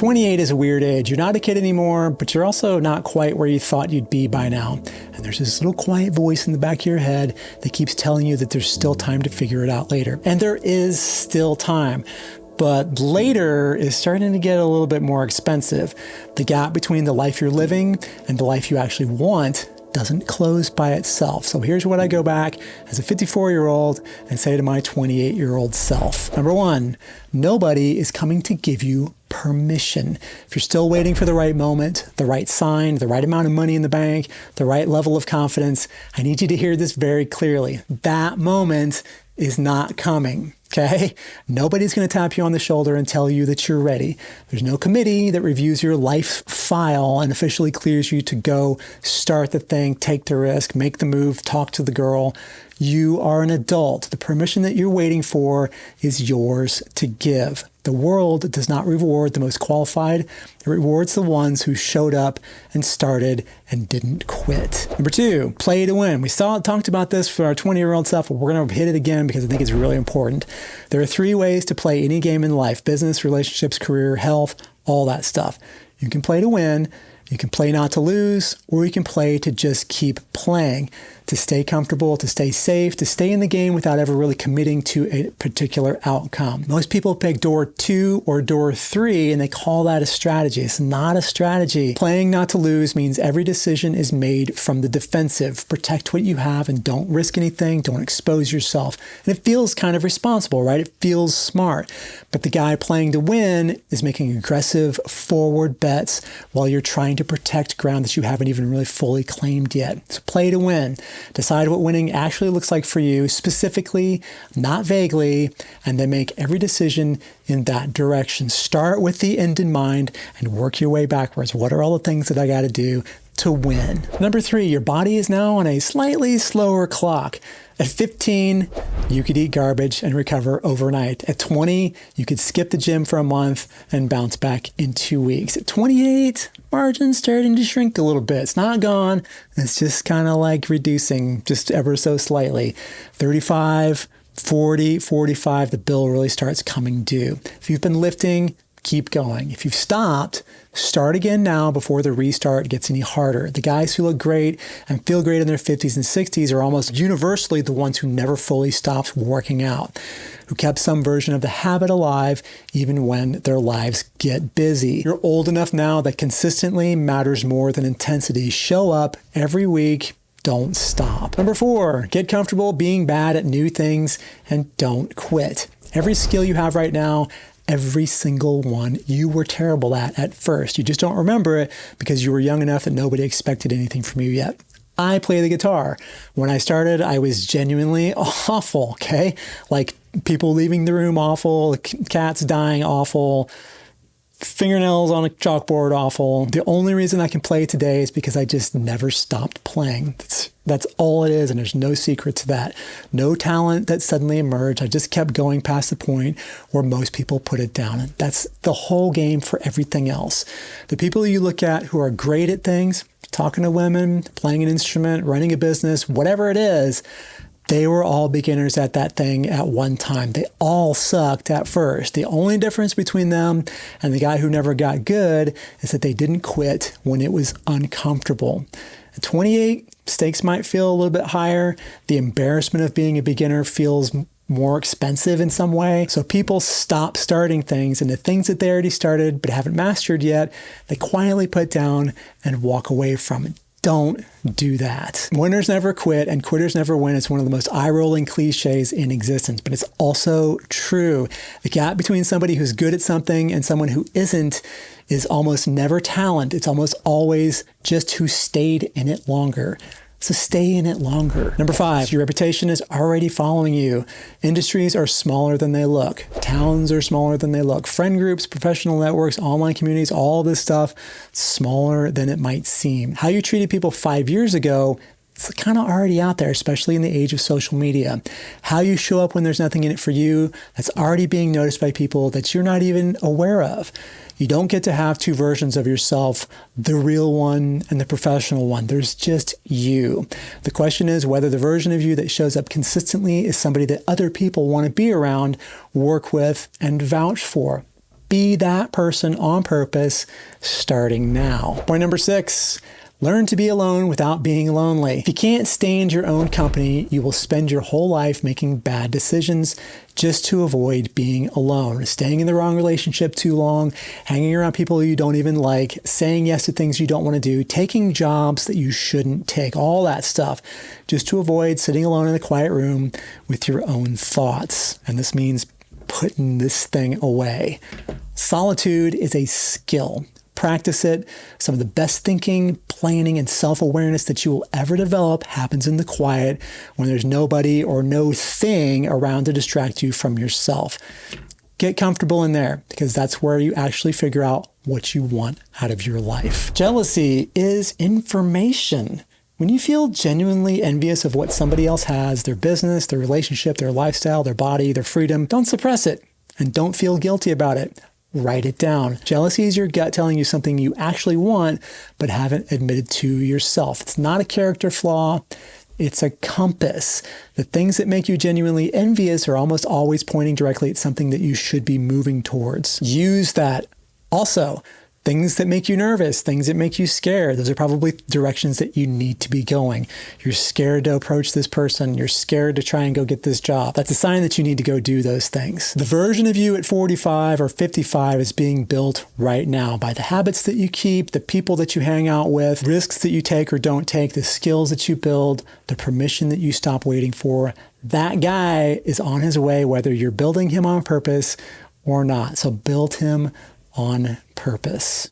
28 is a weird age. You're not a kid anymore, but you're also not quite where you thought you'd be by now. And there's this little quiet voice in the back of your head that keeps telling you that there's still time to figure it out later. And there is still time. But later is starting to get a little bit more expensive. The gap between the life you're living and the life you actually want doesn't close by itself. So here's what I go back as a 54-year-old and say to my 28-year-old self. Number one, nobody is coming to give you permission. If you're still waiting for the right moment, the right sign, the right amount of money in the bank, the right level of confidence, I need you to hear this very clearly. That moment is not coming. Okay? Nobody's going to tap you on the shoulder and tell you that you're ready. There's no committee that reviews your life file and officially clears you to go start the thing, take the risk, make the move, talk to the girl. You are an adult. The permission that you're waiting for is yours to give. The world does not reward the most qualified. It rewards the ones who showed up and started and didn't quit. Number two, play to win. We talked about this for our 20-year-old self, but we're going to hit it again because I think it's really important. There are three ways to play any game in life: business, relationships, career, health, all that stuff. You can play to win, you can play not to lose, or you can play to just keep playing, to stay comfortable, to stay safe, to stay in the game without ever really committing to a particular outcome. Most people pick door 2 or door 3 and they call that a strategy. It's not a strategy. Playing not to lose means every decision is made from the defensive. Protect what you have and don't risk anything. Don't expose yourself. And it feels kind of responsible, right? It feels smart. But the guy playing to win is making aggressive forward bets while you're trying to protect ground that you haven't even really fully claimed yet. So play to win. Decide what winning actually looks like for you, specifically, not vaguely, and then make every decision in that direction. Start with the end in mind and work your way backwards. What are all the things that I got to do to win? Number 3, your body is now on a slightly slower clock. At 15, you could eat garbage and recover overnight. At 20, you could skip the gym for a month and bounce back in 2 weeks. At 28, margin's starting to shrink a little bit. It's not gone. It's just kind of like reducing just ever so slightly. 35, 40, 45, the bill really starts coming due. If you've been lifting, keep going. If you've stopped, start again now before the restart gets any harder. The guys who look great and feel great in their 50s and 60s are almost universally the ones who never fully stopped working out, who kept some version of the habit alive even when their lives get busy. You're old enough now that consistently matters more than intensity. Show up every week. Don't stop. Number 4, get comfortable being bad at new things and don't quit. Every skill you have right now, every single one, you were terrible at first. You just don't remember it because you were young enough that nobody expected anything from you yet. I play the guitar. When I started, I was genuinely awful, okay? Like people leaving the room awful, cats dying awful, fingernails on a chalkboard awful. The only reason I can play today is because I just never stopped playing. That's all it is, and there's no secret to that. No talent that suddenly emerged. I just kept going past the point where most people put it down. And that's the whole game for everything else. The people you look at who are great at things, talking to women, playing an instrument, running a business, whatever it is, they were all beginners at that thing at one time. They all sucked at first. The only difference between them and the guy who never got good is that they didn't quit when it was uncomfortable. At 28, stakes might feel a little bit higher. The embarrassment of being a beginner feels more expensive in some way. So people stop starting things, and the things that they already started but haven't mastered yet, they quietly put down and walk away from it. Don't do that. Winners never quit and quitters never win. It's one of the most eye-rolling cliches in existence, but it's also true. The gap between somebody who's good at something and someone who isn't is almost never talent. It's almost always just who stayed in it longer. So stay in it longer. Number 5, your reputation is already following you. Industries are smaller than they look. Towns are smaller than they look. Friend groups, professional networks, online communities, all this stuff, smaller than it might seem. How you treated people 5 years ago, it's kind of already out there, especially in the age of social media. How you show up when there's nothing in it for you, that's already being noticed by people that you're not even aware of. You don't get to have two versions of yourself, the real one and the professional one. There's just you. The question is whether the version of you that shows up consistently is somebody that other people want to be around, work with, and vouch for. Be that person on purpose starting now. Point number 6. Learn to be alone without being lonely. If you can't stand your own company, you will spend your whole life making bad decisions just to avoid being alone. Staying in the wrong relationship too long, hanging around people you don't even like, saying yes to things you don't want to do, taking jobs that you shouldn't take, all that stuff, just to avoid sitting alone in a quiet room with your own thoughts. And this means putting this thing away. Solitude is a skill. Practice it. Some of the best thinking, planning, and self-awareness that you will ever develop happens in the quiet when there's nobody or no thing around to distract you from yourself. Get comfortable in there because that's where you actually figure out what you want out of your life. Jealousy is information. When you feel genuinely envious of what somebody else has, their business, their relationship, their lifestyle, their body, their freedom, don't suppress it and don't feel guilty about it. Write it down. Jealousy is your gut telling you something you actually want, but haven't admitted to yourself. It's not a character flaw. It's a compass. The things that make you genuinely envious are almost always pointing directly at something that you should be moving towards. Use that. Also, things that make you nervous, things that make you scared, those are probably directions that you need to be going. You're scared to approach this person. You're scared to try and go get this job. That's a sign that you need to go do those things. The version of you at 45 or 55 is being built right now by the habits that you keep, the people that you hang out with, risks that you take or don't take, the skills that you build, the permission that you stop waiting for. That guy is on his way, whether you're building him on purpose or not. So build him on purpose.